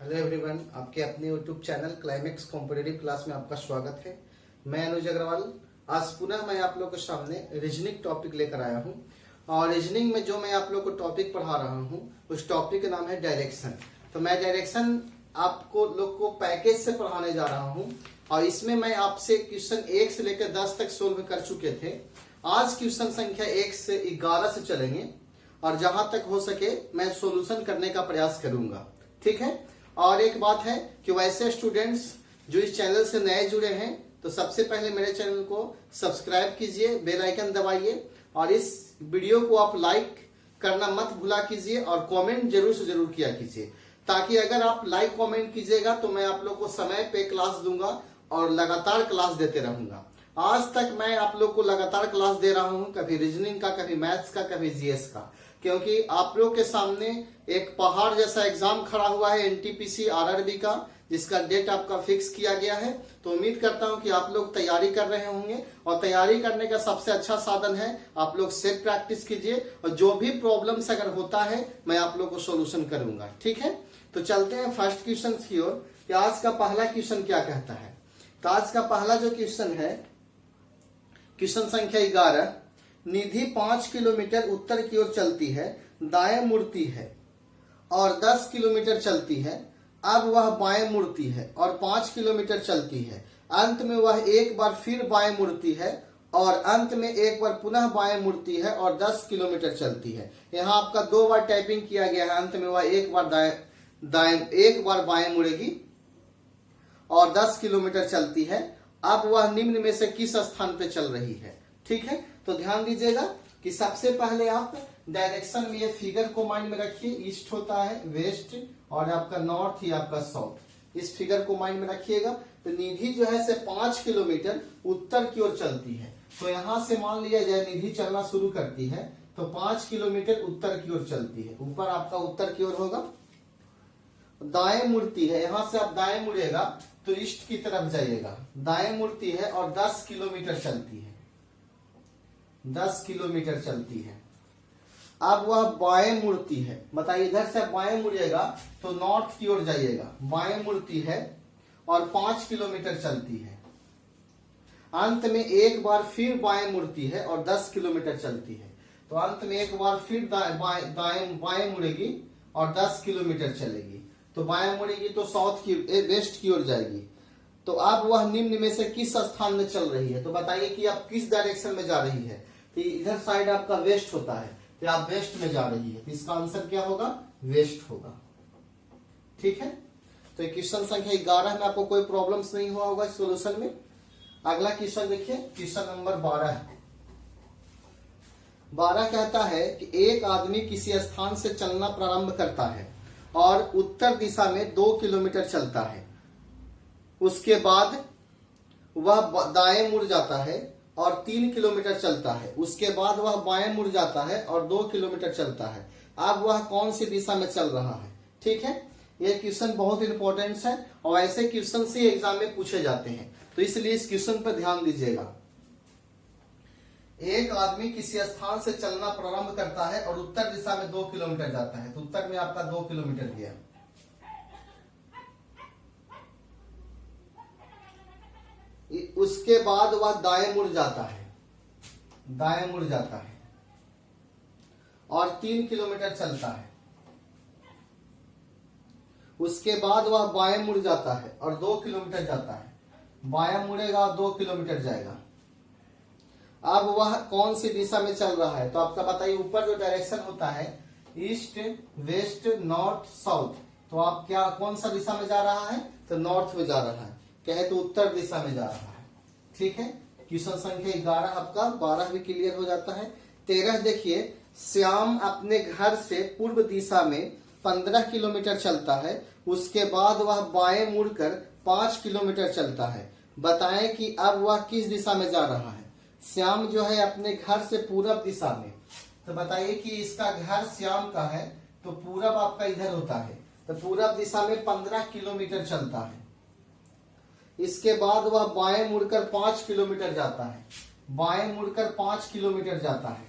Hello everyone, आपके अपने YouTube channel climax competitive class में आपका स्वागत है। मैं अनुज अग्रवाल। आज पुनः मैं आप लोगों के सामने रीजनिंग टॉपिक लेकर आया हूं और रीजनिंग में जो मैं आप लोगों को टॉपिक पढ़ा रहा हूं उस टॉपिक का नाम है डायरेक्शन। तो मैं डायरेक्शन आपको लोग को पैकेज से पढ़ाने जा रहा हूं और इसमें मैं आपसे क्वेश्चन 1 से लेकर 10 तक सोल्व कर चुके थे। आज क्वेश्चन संख्या 1 से 11 से चलेंगे और जहां तक हो सके मैं सोल्यूशन करने का प्रयास करूंगा, ठीक है। और एक बात है कि वैसे स्टूडेंट्स जो इस चैनल से नए जुड़े हैं तो सबसे पहले मेरे चैनल को सब्सक्राइब कीजिए, बेल आइकन दबाइए और इस वीडियो को आप लाइक करना मत भूला कीजिए और कमेंट जरूर से जरूर किया कीजिए, ताकि अगर आप लाइक कमेंट कीजिएगा तो मैं आप लोग को समय पे क्लास दूंगा और लगातार क्लास देते रहूंगा। आज तक मैं आप लोग को लगातार क्लास दे रहा हूं, कभी रीजनिंग का, कभी मैथ्स का, कभी जीएस का, क्योंकि आप लोग के सामने एक पहाड़ जैसा एग्जाम खड़ा हुआ है एनटीपीसी आरआरबी का, जिसका डेट आपका फिक्स किया गया है। तो उम्मीद करता हूं कि आप लोग तैयारी कर रहे होंगे और तैयारी करने का सबसे अच्छा साधन है आप लोग सेल्फ प्रैक्टिस कीजिए और जो भी प्रॉब्लम्स अगर होता है मैं आप लोग को सोल्यूशन करूंगा, ठीक है। तो चलते हैं फर्स्ट क्वेश्चन की ओर कि आज का पहला क्वेश्चन क्या कहता है। तो आज का पहला जो क्वेश्चन है क्वेश्चन संख्या 11, निधि 5 किलोमीटर उत्तर की ओर चलती है, दाएं मुड़ती है और 10 किलोमीटर चलती है। अब वह बाएं मुड़ती है और 5 किलोमीटर चलती है। अंत में वह एक बार फिर बाएं मुड़ती है और अंत में एक बार पुनः बाएं मुड़ती है और 10 किलोमीटर चलती है। यहाँ आपका 2 बार टाइपिंग किया गया है। अंत में वह एक बार बाएं मुड़ेगी और 10 किलोमीटर चलती है। अब वह निम्न में से किस स्थान पे चल रही है, ठीक है। तो ध्यान दीजिएगा कि सबसे पहले आप डायरेक्शन में ये फिगर को माइंड में रखिए। ईस्ट होता है वेस्ट और आपका नॉर्थ ही आपका साउथ, इस फिगर को माइंड में रखिएगा। तो निधि जो है से 5 किलोमीटर उत्तर की ओर चलती है। तो यहां से मान लिया जाए निधि चलना शुरू करती है तो 5 किलोमीटर उत्तर की ओर चलती है। ऊपर आपका उत्तर की ओर होगा, दाएं मुड़ती है। यहां से आप दाएं मुड़ेगा तो ईस्ट की तरफ जाइएगा। दाएं मुड़ती है और 10 किलोमीटर चलती है, 10 किलोमीटर चलती है। अब वह बाएं मुड़ती है। बताइए, इधर से बाएं मुड़ेगा तो नॉर्थ की ओर जाइएगा। बाएं मुड़ती है और 5 किलोमीटर चलती है। अंत में एक बार फिर बाएं मुड़ती है और 10 किलोमीटर चलती है। तो अंत में एक बार फिर बाएं मुड़ेगी और 10 किलोमीटर चलेगी। तो बाएं मुड़ेगी तो वेस्ट की ओर जाएगी। तो अब वह निम्न में से किस स्थान में चल रही है। तो बताइए कि आप किस डायरेक्शन में जा रही है। तो इधर साइड आपका वेस्ट होता है तो आप वेस्ट में जा रही है। तो इसका आंसर क्या होगा, वेस्ट होगा, ठीक है। तो क्वेश्चन संख्या 11 में आपको कोई प्रॉब्लम्स नहीं हुआ होगा सॉल्यूशन में। अगला क्वेश्चन देखिए, क्वेश्चन नंबर 12 कहता है कि एक आदमी किसी स्थान से चलना प्रारंभ करता है और उत्तर दिशा में 2 किलोमीटर चलता है। उसके बाद वह दाएं मुड़ जाता है और 3 किलोमीटर चलता है। उसके बाद वह बाएं मुड़ जाता है और 2 किलोमीटर चलता है। अब वह कौन सी दिशा में चल रहा है, ठीक है। यह क्वेश्चन बहुत इंपॉर्टेंट है और ऐसे क्वेश्चन से एग्जाम में पूछे जाते हैं, तो इसलिए इस क्वेश्चन पर ध्यान दीजिएगा। एक आदमी किसी स्थान से चलना प्रारंभ करता है और उत्तर दिशा में 2 किलोमीटर जाता है। तो उत्तर में आपका 2 किलोमीटर गया। उसके बाद वह दाएं मुड़ जाता है, दाएं मुड़ जाता है और 3 किलोमीटर चलता है। उसके बाद वह बाएं मुड़ जाता है और 2 किलोमीटर जाता है। बाएं मुड़ेगा और 2 किलोमीटर जाएगा। अब वह कौन सी दिशा में चल रहा है। तो आपका बताइए, ऊपर जो डायरेक्शन होता है ईस्ट वेस्ट नॉर्थ साउथ, तो आप क्या कौन सा दिशा में जा रहा है, तो नॉर्थ में जा रहा है। कहे तो उत्तर दिशा में जा रहा है, ठीक है। क्वेश्चन संख्या 11 आपका 12 भी क्लियर हो जाता है। 13 देखिए, श्याम अपने घर से पूर्व दिशा में 15 किलोमीटर चलता है। उसके बाद वह बाएं मुड़कर 5 किलोमीटर चलता है। बताएं कि अब वह किस दिशा में जा रहा है। श्याम जो है अपने घर से पूरब दिशा में, तो बताइए कि इसका घर श्याम का है तो पूरब आपका इधर होता है। तो पूरब दिशा में 15 किलोमीटर चलता है। इसके बाद वह बाएं मुड़कर 5 किलोमीटर जाता है। बाएं मुड़कर 5 किलोमीटर जाता है।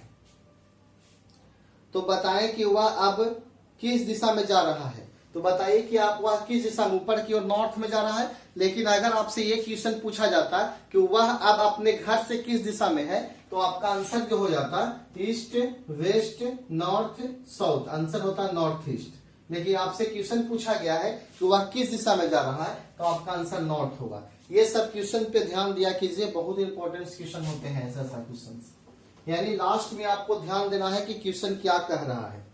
तो बताएं कि वह अब किस दिशा में जा रहा है। तो बताइए कि आप वह किस दिशा में, ऊपर की ओर नॉर्थ में जा रहा है। लेकिन अगर आपसे ये क्वेश्चन पूछा जाता कि वह अब अपने घर से किस दिशा में है, तो आपका आंसर जो हो जाता east, west, north, south. Answer होता नॉर्थ ईस्ट। लेकिन आपसे क्वेश्चन पूछा गया है कि वह किस दिशा में जा रहा है, तो आपका आंसर नॉर्थ होगा। ये सब क्वेश्चन पे ध्यान दिया कीजिए, बहुत इंपॉर्टेंट क्वेश्चन होते हैं ऐसा क्वेश्चन। यानी लास्ट में आपको ध्यान देना है कि क्वेश्चन क्या कह रहा है।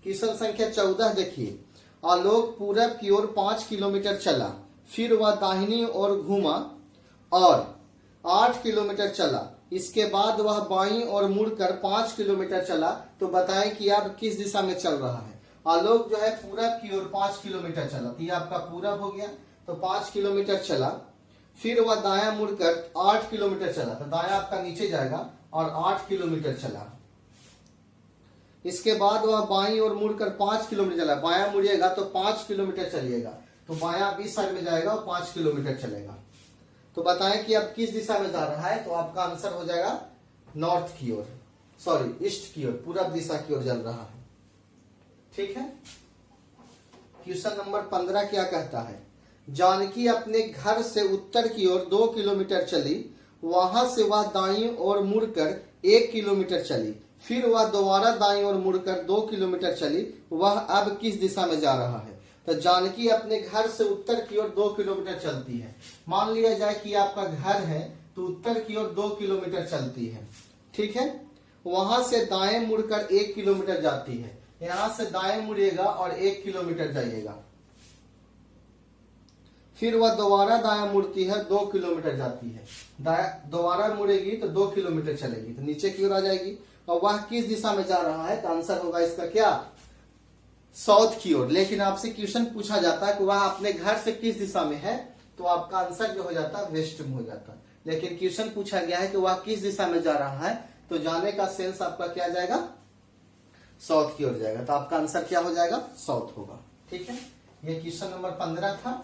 क्वेश्चन संख्या 14 देखिए। आलोक पूरब की ओर 5 किलोमीटर चला, फिर वह दाहिनी ओर घूमा और 8 किलोमीटर चला। इसके बाद वह बाईं ओर मुड़कर 5 किलोमीटर चला। तो बताएं कि आप किस दिशा में चल रहा है। आलोक जो है पूरब की ओर 5 किलोमीटर चला, तो ये आपका पूरब हो गया, तो 5 किलोमीटर चला। फिर वह दायां मुड़कर 8 किलोमीटर चला, तो दायां आपका नीचे जाएगा और 8 किलोमीटर चला। इसके बाद वह बाईं ओर मुड़कर 5 किलोमीटर चला। बायां मुड़िएगा तो 5 किलोमीटर चलिएगा, तो बायां 20 साइड में जाएगा और 5 किलोमीटर चलेगा। तो बताएं कि अब किस दिशा में जा रहा है, तो आपका आंसर हो जाएगा नॉर्थ की ओर, सॉरी ईस्ट की ओर, पूरब दिशा की ओर चल रहा है। ठीक है। क्वेश्चन नंबर 15 क्या कहता है। जानकी अपने घर से उत्तर की ओर 2 किलोमीटर चली, वहां से वह दाईं ओर मुड़कर 1 किलोमीटर चली। फिर वह दोबारा दाईं ओर मुड़कर 2 किलोमीटर चली। वह अब किस दिशा में जा रहा है। तो जानकी अपने घर से उत्तर की ओर 2 किलोमीटर चलती है। मान लिया जाए कि आपका घर है, तो उत्तर की ओर 2 किलोमीटर चलती है। ठीक है। वहां से दाएं मुड़कर 1 किलोमीटर जाती है। यहां से दाएं मुड़िएगा और 1 किलोमीटर जाइएगा। फिर वह दोबारा दाएं मुड़ती है, 2 किलोमीटर जाती है। दोबारा मुड़ेगी तो 2 किलोमीटर चलेगी, तो नीचे की ओर आ जाएगी। और वह किस दिशा में जा रहा है, तो आंसर होगा इसका क्या, साउथ की ओर। लेकिन आपसे क्वेश्चन पूछा जाता है कि वह अपने घर से किस दिशा में है, तो आपका आंसर जो हो जाता है वेस्ट में हो जाता है। लेकिन क्वेश्चन पूछा गया है कि वह किस दिशा में जा रहा है, तो जाने का सेंस आपका क्या जाएगा, साउथ की ओर जाएगा। तो आपका आंसर क्या हो जाएगा, साउथ होगा। ठीक है। ये क्वेश्चन नंबर 15 था।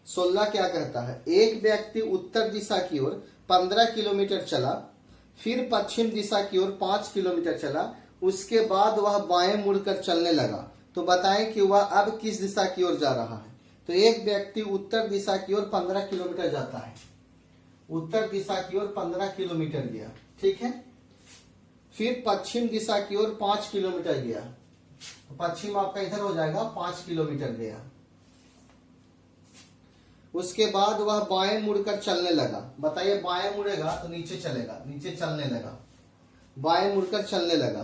16 क्या कहता है। एक व्यक्ति उत्तर दिशा की ओर 15 किलोमीटर चला, फिर पश्चिम दिशा की ओर 5 किलोमीटर चला। उसके बाद वह बाएं मुड़कर चलने लगा। तो बताएं कि वह अब किस दिशा की ओर जा रहा है। तो एक व्यक्ति उत्तर दिशा की ओर 15 किलोमीटर जाता है, उत्तर दिशा की ओर 15 किलोमीटर गया। ठीक है। फिर पश्चिम दिशा की ओर 5 किलोमीटर गया, तो पश्चिम आपका इधर हो जाएगा, 5 किलोमीटर गया। उसके बाद वह बाएं मुड़कर चलने लगा। बताइए बाएं मुड़ेगा तो नीचे चलेगा, नीचे चलने लगा, बाएं मुड़कर चलने लगा।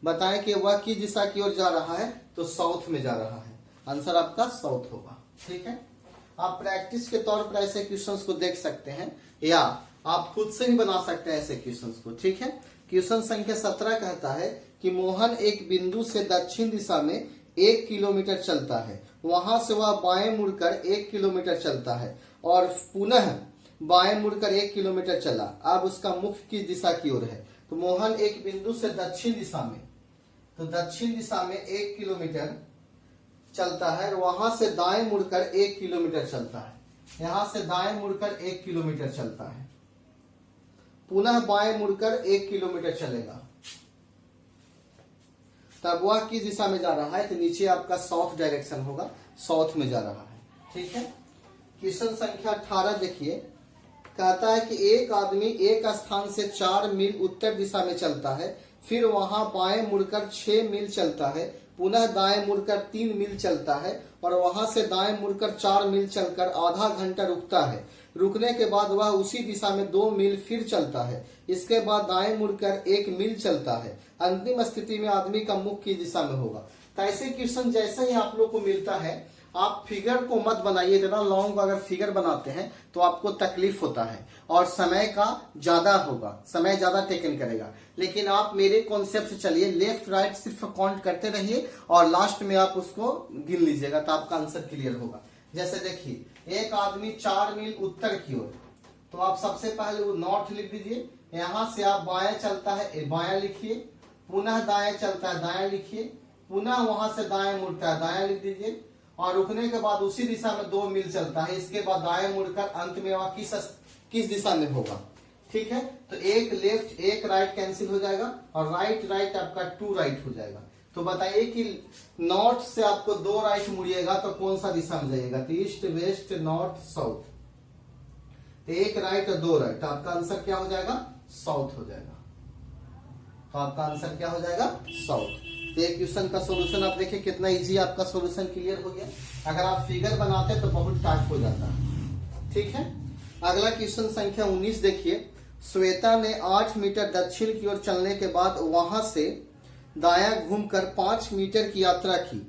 बताएं कि वह किस दिशा की ओर जा रहा है, तो साउथ में जा रहा है। आंसर आपका साउथ होगा। ठीक है। आप प्रैक्टिस के तौर पर ऐसे क्वेश्चंस को देख सकते हैं, या आप खुद से ही बना सकते हैं ऐसे क्वेश्चंस को। ठीक है। क्वेश्चन संख्या 17 कहता है कि मोहन एक बिंदु से दक्षिण दिशा में 1 किलोमीटर चलता है। वहां से वह बाएं मुड़कर 1 किलोमीटर चलता है और पुनः बाएं मुड़कर 1 किलोमीटर चला। अब उसका मुख किस दिशा की ओर है। तो मोहन एक बिंदु से दक्षिण दिशा में, तो दक्षिण दिशा में 1 किलोमीटर चलता है और वहां से दाएं मुड़कर 1 किलोमीटर चलता है। यहां से दाएं मुड़कर 1 किलोमीटर चलता है, पुनः बाएं मुड़कर 1 किलोमीटर चलेगा। तब वह किस दिशा में जा रहा है, तो नीचे आपका साउथ डायरेक्शन होगा, साउथ में जा रहा है। ठीक है। क्वेश्चन संख्या 18 देखिए। कहता है कि एक आदमी एक स्थान से 4 मील उत्तर दिशा में चलता है, फिर वहां बाएं मुड़कर 6 मील चलता है, पुनः दाएं मुड़कर 3 मील चलता है और वहां से दाएं मुड़कर 4 मील चलकर आधा घंटा रुकता है। रुकने के बाद वह उसी दिशा में 2 मील फिर चलता है। इसके बाद दाएं मुड़कर 1 मील चलता है। अंतिम स्थिति में आदमी का मुख किस दिशा में होगा। तो ऐसे क्वेश्चन जैसे ही आप लोग को मिलता है, आप फिगर को मत बनाइए। इतना लॉन्ग अगर फिगर बनाते हैं तो आपको तकलीफ होता है और समय का ज्यादा होगा, समय ज्यादा टेकन करेगा। लेकिन आप मेरे कॉन्सेप्ट से चलिए, लेफ्ट राइट सिर्फ काउंट करते रहिए और लास्ट में आप उसको गिन लीजिएगा, तो आपका आंसर क्लियर होगा। जैसे देखिए, एक आदमी 4 मील उत्तर की ओर, तो आप सबसे पहले वो नॉर्थ लिख दीजिए। यहां से आप बाएं चलता है, बायां लिखिए, पुनः दाएं चलता है, दाएं लिखिए, पुनः वहां से दाएं मुड़ता है, दाएं लिख दीजिए और रुकने के बाद उसी दिशा में 2 मील चलता है। इसके बाद दाएं मुड़कर अंत में वह किस दिशा में होगा। ठीक है। तो एक लेफ्ट एक राइट कैंसिल हो जाएगा और राइट राइट आपका 2 राइट हो जाएगा। तो बताइए कि नॉर्थ से आपको 2 राइट मुड़िएगा तो कौन सा दिशा में जाइएगा? तो ईस्ट, वेस्ट, नॉर्थ, साउथ। तो 1 राइट और 2 राइट, तो आपका आंसर क्या हो जाएगा? साउथ हो जाएगा। तो आपका आंसर क्या हो जाएगा? साउथ। तो ये क्वेश्चन का सॉल्यूशन आप देखिए कितना इजी आपका सॉल्यूशन क्लियर हो गया। अगर आप फिगर बनाते तो बहुत टफ हो जाता है। ठीक है, अगला क्वेश्चन संख्या 19 देखिए। श्वेता ने 8 मीटर दक्षिण की ओर चलने के बाद वहां से दायां घूमकर 5 मीटर की यात्रा की।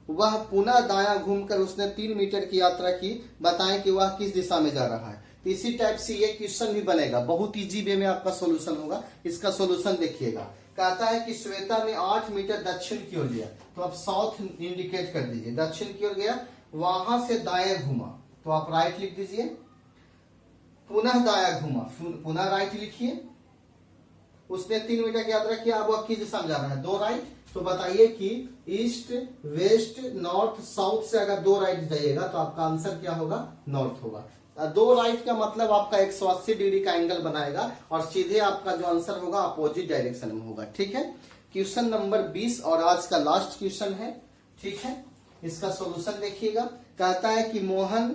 वह पुनः दायां घूमकर उसने 3 मीटर की यात्रा की। बताएं कि वह किस दिशा में जा रहा है। तो इसी टाइप से ये क्वेश्चन भी बनेगा, बहुत इजी वे में आपका सॉल्यूशन होगा। इसका सॉल्यूशन देखिएगा। कहता है कि श्वेता ने 8 मीटर दक्षिण की ओर लिया, तो आप साउथ इंडिकेट कर दीजिए। दक्षिण की ओर गया, वहां से दाएं घूमा, तो आप राइट लिख दीजिए। पुनः दायां घूमा, पुनः राइट लिखिए। उसने 3 मीटर की यात्रा किया, अब वह किस दिशा में जा रहा है? 2 राइट। तो बताइए कि ईस्ट, वेस्ट, नॉर्थ, साउथ से अगर 2 राइट जाइएगा तो आपका आंसर क्या होगा? नॉर्थ होगा। 2 राइट का मतलब आपका 180 डिग्री का एंगल बनाएगा और सीधे आपका जो आंसर होगा अपोजिट डायरेक्शन में होगा। ठीक है, क्वेश्चन नंबर 20 और आज का लास्ट क्वेश्चन है। ठीक है, इसका सॉल्यूशन देखिएगा। कहता है कि मोहन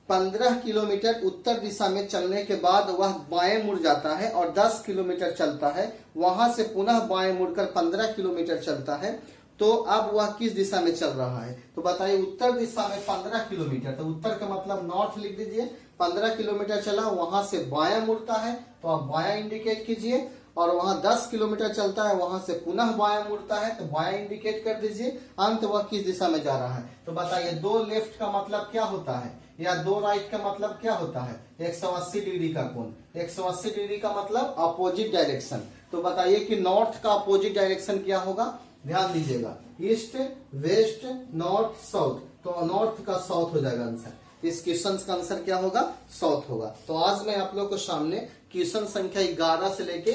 15 किलोमीटर उत्तर दिशा में चलने के बाद वह बाएं मुड़ जाता है और 10 किलोमीटर चलता है। वहां से पुनः बाएं मुड़कर 15 किलोमीटर चलता है। तो अब वह किस दिशा में चल रहा है? तो बताइए, उत्तर दिशा में 15 किलोमीटर, तो उत्तर का मतलब नॉर्थ लिख दीजिए। 15 किलोमीटर चला, वहां से बायां मुड़ता है, तो आप बायां इंडिकेट कीजिए। और वहां 10 किलोमीटर चलता है, वहां से पुनः बायां मुड़ता है, तो बायां इंडिकेट कर दीजिए। अंत वह किस दिशा में जा रहा है? तो बताइए, 2 लेफ्ट का मतलब क्या होता है या 2 राइट का मतलब क्या होता है? 180 डिग्री का कोण। 180 डिग्री का मतलब अपोजिट डायरेक्शन। तो बताइए कि नॉर्थ का अपोजिट डायरेक्शन क्या होगा? ध्यान दीजिएगा, ईस्ट, वेस्ट, नॉर्थ, साउथ। तो नॉर्थ का साउथ हो जाएगा आंसर। इस क्वेश्चन का आंसर क्या होगा? साउथ होगा। तो आज मैं आप लोग को सामने क्वेश्चन संख्या 11 से लेके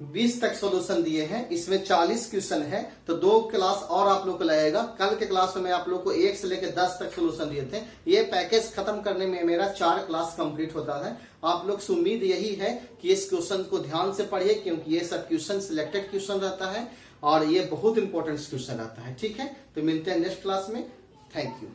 20 तक सॉल्यूशन दिए हैं। इसमें 40 क्वेश्चन है, तो 2 क्लास और आप लोग को लगेगा। कल के क्लास में मैं आप लोग को 1 से लेकर 10 तक सॉल्यूशन दिए थे। ये पैकेज खत्म करने में मेरा 4 क्लास कंप्लीट होता है। आप लोग से उम्मीद यही है कि इस क्वेश्चन को ध्यान से पढ़िए, क्योंकि ये सब क्वेश्चन सिलेक्टेड क्वेश्चन रहता है और ये बहुत इंपॉर्टेंट क्वेश्चन रहता है। ठीक है, तो मिलते हैं नेक्स्ट क्लास में। Thank you.